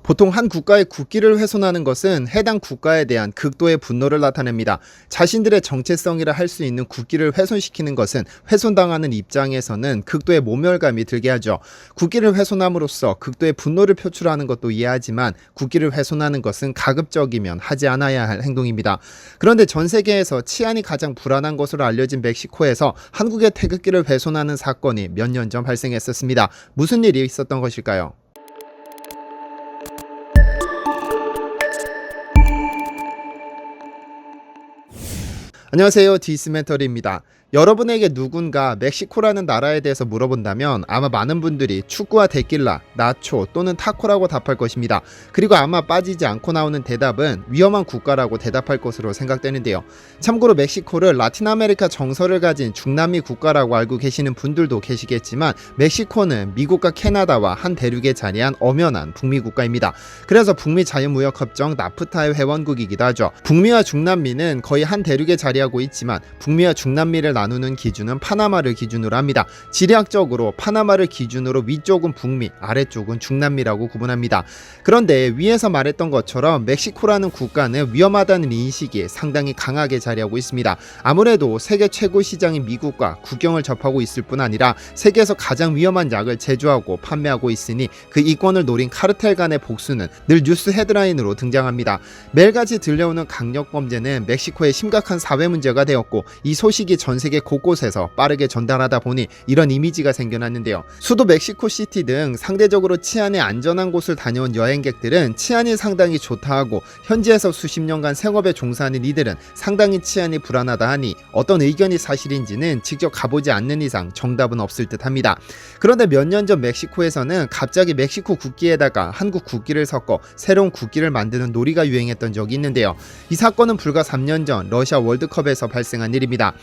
보통 한 국가의 국기를 훼손하는 것은 해당 국가에 대한 극도의 분노를 나타냅니다. 자신들의 정체성이라 할 수 있는 국기를 훼손시키는 것은 훼손당하는 입장에서는 극도의 모멸감이 들게 하죠. 국기를 훼손함으로써 극도의 분노를 표출하는 것도 이해하지만 국기를 훼손하는 것은 가급적이면 하지 않아야 할 행동입니다. 그런데 전 세계에서 치안이 가장 불안한 것으로 알려진 멕시코에서 한국의 태극기를 훼손하는 사건이 몇 년 전 발생했었습니다. 무슨 일이 있었던 것일까요? 안녕하세요, 디스멘터리입니다. 여러분에게 누군가 멕시코라는 나라에 대해서 물어본다면 아마 많은 분들이 축구와 데킬라, 나초 또는 타코라고 답할 것입니다. 그리고 아마 빠지지 않고 나오는 대답은 위험한 국가라고 대답할 것으로 생각되는데요. 참고로 멕시코를 라틴 아메리카 정서를 가진 중남미 국가라고 알고 계시는 분들도 계시겠지만 멕시코는 미국과 캐나다와 한 대륙에 자리한 엄연한 북미 국가입니다. 그래서 북미 자유무역협정 나프타의 회원국이기도 하죠. 북미와 중남미는 거의 한 대륙에 자리하고 있지만 북미와 중남미를 나누는 기준은 파나마를 기준으로 합니다. 지리학적으로 파나마를 기준으로 위쪽은 북미, 아래쪽은 중남미라고 구분합니다. 그런데 위에서 말했던 것처럼 멕시코라는 국가는 위험하다는 인식이 상당히 강하게 자리하고 있습니다. 아무래도 세계 최고 시장인 미국과 국경을 접하고 있을 뿐 아니라 세계에서 가장 위험한 약을 제조하고 판매하고 있으니 그 이권을 노린 카르텔 간의 복수는 늘 뉴스 헤드라인으로 등장합니다. 매일같이 들려오는 강력범죄는 멕시코의 심각한 사회 문제가 되었고 이 소식이 전 세계 곳곳에서 빠르게 전달하다 보니 이런 이미지가 생겨났는데요. 수도 멕시코시티 등 상대적으로 치안이 안전한 곳을 다녀온 여행객들은 치안이 상당히 좋다 하고 현지에서 수십 년간 생업에 종사하는 이들은 상당히 치안이 불안하다 하니 어떤 의견이 사실인지는 직접 가보지 않는 이상 정답은 없을 듯 합니다. 그런데 몇 년 전 멕시코에서는 갑자기 멕시코 국기에다가 한국 국기를 섞어 새로운 국기를 만드는 놀이가 유행했던 적이 있는데요. 이 사건은 불과 3년 전 러시아 월드컵에서 발생한 일입니다.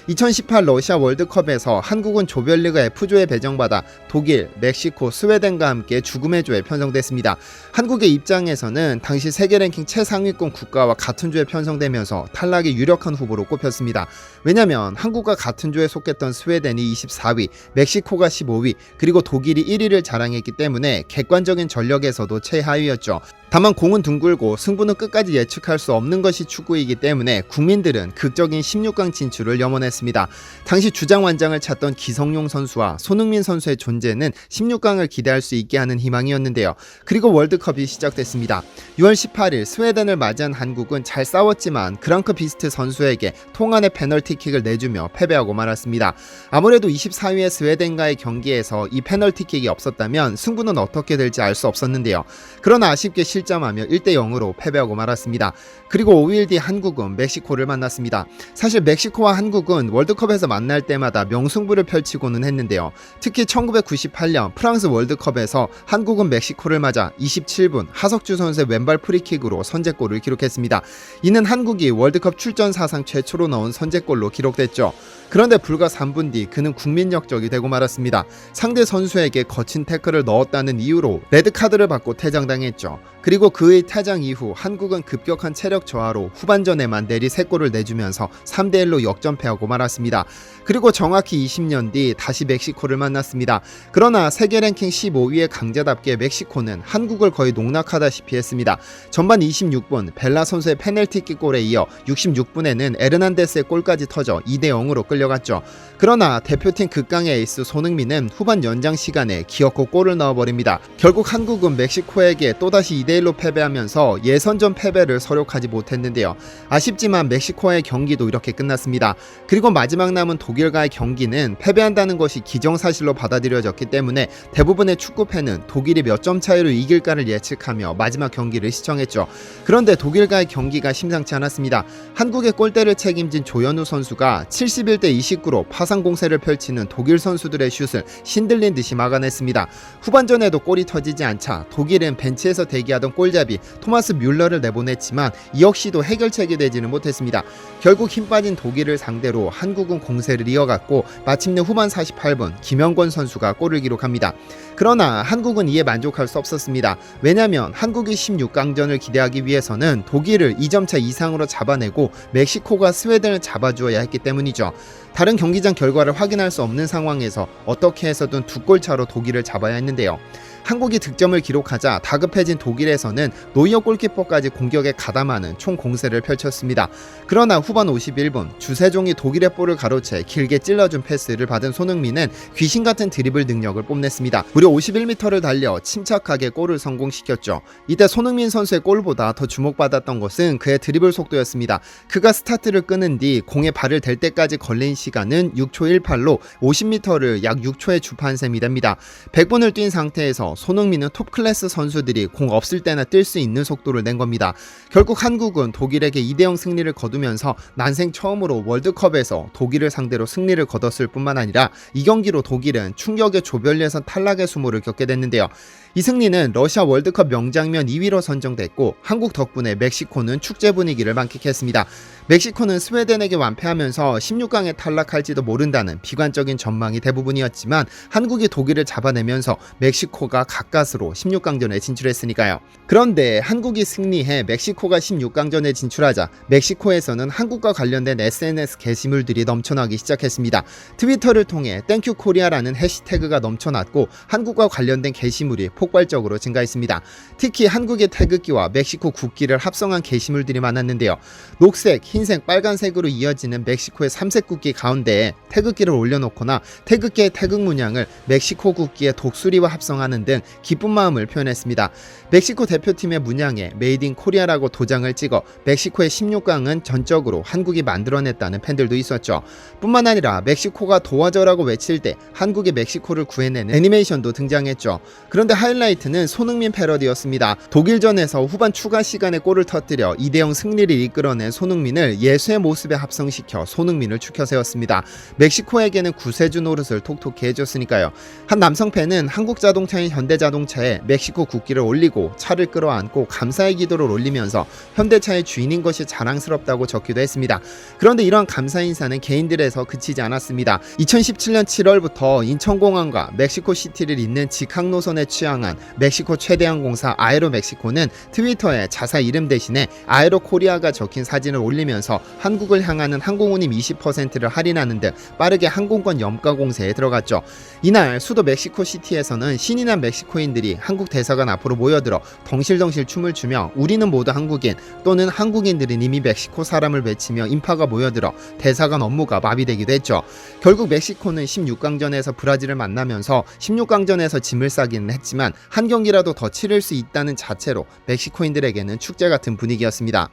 2018 러시아 월드컵에서 한국은 조별리그 F조에 배정받아 독일, 멕시코, 스웨덴과 함께 죽음의 조에 편성됐습니다. 한국의 입장에서는 당시 세계 랭킹 최상위권 국가와 같은 조에 편성되면서 탈락의 유력한 후보로 꼽혔습니다. 왜냐면 한국과 같은 조에 속했던 스웨덴이 24위, 멕시코가 15위, 그리고 독일이 1위를 자랑했기 때문에 객관적인 전력에서도 최하위였죠. 다만 공은 둥글고 승부는 끝까지 예측할 수 없는 것이 축구이기 때문에 국민들은 극적인 16강 진출을 염원했습니다. 당시 주장완장을 찾던 기성용 선수와 손흥민 선수의 존재는 16강을 기대할 수 있게 하는 희망이었는데요. 그리고 월드컵이 시작됐습니다. 6월 18일 스웨덴을 맞이한 한국은 잘 싸웠지만 그랑크 비스트 선수에게 통안의 페널티킥을 내주며 패배하고 말았습니다. 아무래도 24위의 스웨덴과의 경기에서 이 페널티킥이 없었다면 승부는 어떻게 될지 알 수 없었는데요. 그러나 아쉽게 실점하며 1대0으로 패배하고 말았습니다. 그리고 5일 뒤 한국은 멕시코를 만났습니다. 사실 멕시코와 한국은 월드컵에서 만날 때마다 명승부를 펼치고는 했는데요. 특히 1998년 프랑스 월드컵에서 한국은 멕시코를 맞아 27분 하석주 선수의 왼발 프리킥으로 선제골을 기록했습니다. 이는 한국이 월드컵 출전 사상 최초로 넣은 선제골로 기록됐죠. 그런데 불과 3분 뒤 그는 국민 역적이 되고 말았습니다. 상대 선수에게 거친 태클을 넣었다는 이유로 레드카드를 받고 퇴장당했죠. 그리고 그의 퇴장 이후 한국은 급격한 체력 저하로 후반전에만 내리 3골을 내주면서 3대1로 역전패하고 말았습니다. 그리고 정확히 20년 뒤 다시 멕시코를 만났습니다. 그러나 세계 랭킹 15위의 강자답게 멕시코는 한국을 거의 농락하다시피 했습니다. 전반 26분 벨라 선수의 페널티킥 골에 이어 66분에는 에르난데스의 골까지 터져 2대0으로 끌려갔죠. 그러나 대표팀 극강의 에이스 손흥민은 후반 연장 시간에 기어코 골을 넣어버립니다. 결국 한국은 멕시코에게 또다시 2대1로 패배하면서 예선전 패배를 서력하지 못했는데요. 아쉽지만 멕시코와의 경기도 이렇게 끝났습니다. 그리고 마지막 남은 독일과의 경기는 패배한다는 것이 기정사실로 받아들여졌기 때문에 대부분의 축구팬은 독일이 몇 점 차이로 이길까를 예측하며 마지막 경기를 시청했죠. 그런데 독일과의 경기가 심상치 않았습니다. 한국의 골대를 책임진 조현우 선수가 71대 29로 파상 공세를 펼치는 독일 선수들의 슛을 신들린 듯이 막아냈습니다. 후반전에도 골이 터지지 않자 독일은 벤치에서 대기하던 골잡이 토마스 뮬러를 내보냈지만 이 역시도 해결책이 되지는 못했습니다. 결국 힘 빠진 독일을 상대로 한국은 공세를 이어갔고 마침내 후반 48분 김영권 선수가 골을 기록합니다. 그러나 한국은 이에 만족할 수 없었습니다. 왜냐하면 한국이 16강전을 기대하기 위해서는 독일을 2점차 이상으로 잡아내고 멕시코가 스웨덴을 잡아주어야 했기 때문이죠. 다른 경기장 결과를 확인할 수 없는 상황에서 어떻게 해서든 2골 차로 독일을 잡아야 했는데요. 한국이 득점을 기록하자 다급해진 독일의 독일에서는 노이어 골키퍼까지 공격에 가담하는 총 공세를 펼쳤습니다. 그러나 후반 51분 주세종이 독일의 볼을 가로채 길게 찔러준 패스를 받은 손흥민은 귀신같은 드리블 능력을 뽐냈습니다. 무려 51m를 달려 침착하게 골을 성공시켰죠. 이때 손흥민 선수의 골보다 더 주목받았던 것은 그의 드리블 속도였습니다. 그가 스타트를 끄는 뒤 공에 발을 댈 때까지 걸린 시간은 6초 18로 50m를 약 6초에 주파한 셈이 됩니다. 100분을 뛴 상태에서 손흥민은 톱클래스 선수들이 공 없을 때나 뛸 수 있는 속도를 낸 겁니다. 결국 한국은 독일에게 2대0 승리를 거두면서 난생 처음으로 월드컵에서 독일을 상대로 승리를 거뒀을 뿐만 아니라 이 경기로 독일은 충격의 조별 예선 탈락의 수모를 겪게 됐는데요. 이 승리는 러시아 월드컵 명장면 2위로 선정됐고 한국 덕분에 멕시코는 축제 분위기를 만끽했습니다. 멕시코는 스웨덴에게 완패하면서 16강에 탈락할지도 모른다는 비관적인 전망이 대부분이었지만 한국이 독일을 잡아내면서 멕시코가 가까스로 16강전에 진출했으니까요. 그런데 한국이 승리해 멕시코가 16강전에 진출하자 멕시코에서는 한국과 관련된 SNS 게시물들이 넘쳐나기 시작했습니다. 트위터를 통해 땡큐 코리아라는 해시태그가 넘쳐났고 한국과 관련된 게시물이 폭발적으로 증가했습니다. 특히 한국의 태극기와 멕시코 국기를 합성한 게시물들이 많았는데요. 녹색, 흰색, 빨간색으로 이어지는 멕시코의 3색 국기 가운데에 태극기를 올려놓거나 태극기의 태극 문양을 멕시코 국기의 독수리와 합성하는 등 기쁜 마음을 표현했습니다. 멕시코 대표팀의 문양에 메이드 인 코리아라고 도장을 찍어 멕시코의 16강은 전적으로 한국이 만들어냈다는 팬들도 있었죠. 뿐만 아니라 멕시코가 도와줘라고 외칠 때 한국이 멕시코를 구해내는 애니메이션도 등장했죠. 그런데 하이라이트는 손흥민 패러디였습니다. 독일전에서 후반 추가 시간에 골을 터뜨려 2대0 승리를 이끌어낸 손흥민을 예수의 모습에 합성시켜 손흥민을 추켜 세웠습니다. 멕시코에게는 구세주 노릇을 톡톡히 해줬으니까요. 한 남성 팬은 한국 자동차인 현대자동차에 멕시코 국기를 올리고 차를 끌어안고 감사의 기도를 올리면서 현대차의 주인인 것이 자랑스럽다고 적기도 했습니다. 그런데 이러한 감사 인사는 개인들에서 그치지 않았습니다. 2017년 7월부터 인천공항과 멕시코시티를 잇는 직항 노선에 취항한 멕시코 최대 항공사 아에로 멕시코는 트위터에 자사 이름 대신에 아에로 코리아가 적힌 사진을 올리면서 한국을 향하는 항공운임 20%를 할인하는 등 빠르게 항공권 염가 공세에 들어갔죠. 이날 수도 멕시코시티에서는 신이 난 멕시코인들이 한국 대사관 앞으로 모여들어 덩실덩실 춤을 추며 우리는 모두 한국인 또는 한국인들은 이미 멕시코 사람을 외치며 인파가 모여들어 대사관 업무가 마비되기도 했죠. 결국 멕시코는 16강전에서 브라질을 만나면서 16강전에서 짐을 싸기는 했지만 한 경기라도 더 치를 수 있다는 자체로 멕시코인들에게는 축제 같은 분위기였습니다.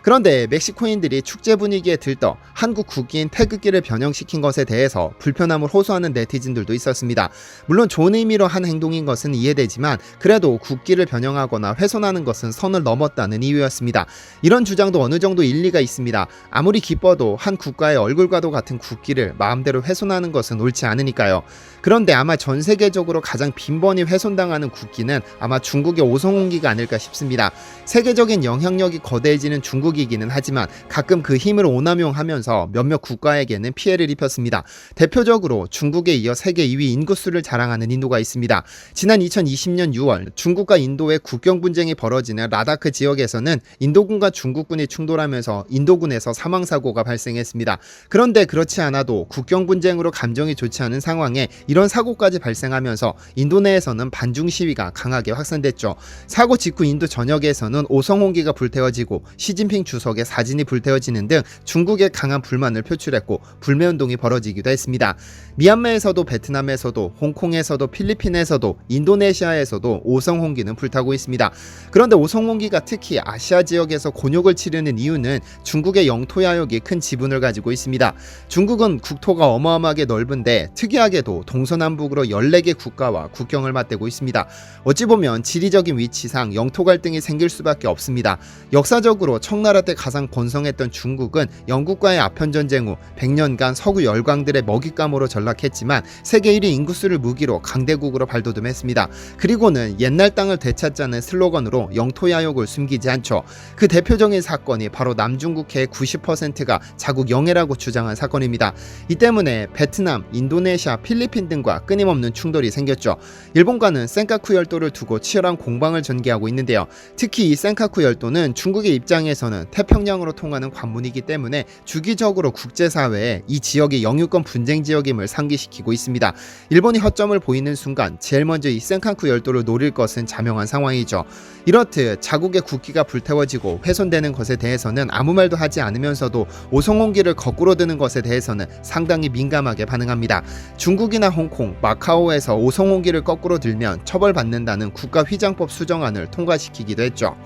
그런데 멕시코인들이 축제 분위기에 들떠 한국 국기인 태극기를 변형시킨 것에 대해서 불편함을 호소하는 네티즌들도 있었습니다. 물론 좋은 의미로 한 행동인 것은 이해되지만 그래도 국기를 변형하거나 훼손하는 것은 선을 넘었다는 이유였습니다. 이런 주장도 어느 정도 일리가 있습니다. 아무리 기뻐도 한 국가의 얼굴과도 같은 국기를 마음대로 훼손하는 것은 옳지 않으니까요. 그런데 아마 전 세계적으로 가장 빈번히 훼손당하는 국기는 아마 중국의 오성홍기가 아닐까 싶습니다. 세계적인 영향력이 거대해지는 중국이기는 하지만 가끔 그 힘을 오남용하면서 몇몇 국가에게는 피해를 입혔습니다. 대표적으로 중국에 이어 세계 2위 인구수를 자랑하는 인도가 있습니다. 지난 2020년 6월 중국과 인도의 국경 분쟁이 벌어지는 라다크 지역에서는 인도군과 중국군이 충돌하면서 인도군에서 사망사고가 발생했습니다. 그런데 그렇지 않아도 국경 분쟁으로 감정이 좋지 않은 상황에 이런 사고까지 발생하면서 인도 내에서는 반중 시위가 강하게 확산됐죠. 사고 직후 인도 전역에서는 오성홍기가 불태워지고 시진핑 주석의 사진이 불태워지는 등 중국에 강한 불만을 표출했고 불매운동이 벌어지기도 했습니다. 미얀마에서도 베트남에서도 홍콩에서도 필리핀에서도 인도네시아에서도 오성홍기는 불타고 있습니다. 그런데 오성홍기가 특히 아시아 지역에서 곤욕을 치르는 이유는 중국의 영토 야욕이 큰 지분을 가지고 있습니다. 중국은 국토가 어마어마하게 넓은데 특이하게도 동서남북으로 14개 국가와 국경을 맞대고 있습니다. 어찌 보면 지리적인 위치상 영토 갈등이 생길 수밖에 없습니다. 역사적으로 청나라 때 가장 번성했던 중국은 영국과의 아편전쟁 후 100년간 서구 열강들의 먹잇감으로 전락했지만 세계 1위 인구수를 무기로 강대국으로 발돋움했습니다. 그리고는 옛날 땅을 되찾자는 슬로건으로 영토 야욕을 숨기지 않죠. 그 대표적인 사건이 바로 남중국해의 90%가 자국 영해라고 주장한 사건입니다. 이 때문에 베트남, 인도네시아, 필리핀 등 등과 끊임없는 충돌이 생겼죠. 일본과는 센카쿠 열도를 두고 치열한 공방을 전개하고 있는데요. 특히 이 센카쿠 열도는 중국의 입장에서는 태평양으로 통하는 관문이기 때문에 주기적으로 국제사회에 이 지역이 영유권 분쟁 지역임을 상기시키고 있습니다. 일본이 허점을 보이는 순간 제일 먼저 이 센카쿠 열도를 노릴 것은 자명한 상황이죠. 이렇듯 자국의 국기가 불태워지고 훼손되는 것에 대해서는 아무 말도 하지 않으면서도 오송홍기를 거꾸로 드는 것에 대해서는 상당히 민감하게 반응합니다. 중국이나 홍콩, 마카오에서 오송홍기를 거꾸로 들면 처벌받는다는 국가휘장법 수정안을 통과시키기도 했죠.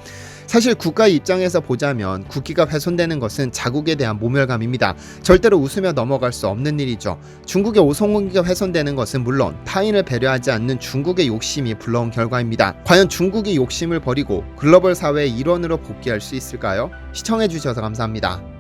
사실 국가의 입장에서 보자면 국기가 훼손되는 것은 자국에 대한 모멸감입니다. 절대로 웃으며 넘어갈 수 없는 일이죠. 중국의 오송홍기가 훼손되는 것은 물론 타인을 배려하지 않는 중국의 욕심이 불러온 결과입니다. 과연 중국이 욕심을 버리고 글로벌 사회의 일원으로 복귀할 수 있을까요? 시청해주셔서 감사합니다.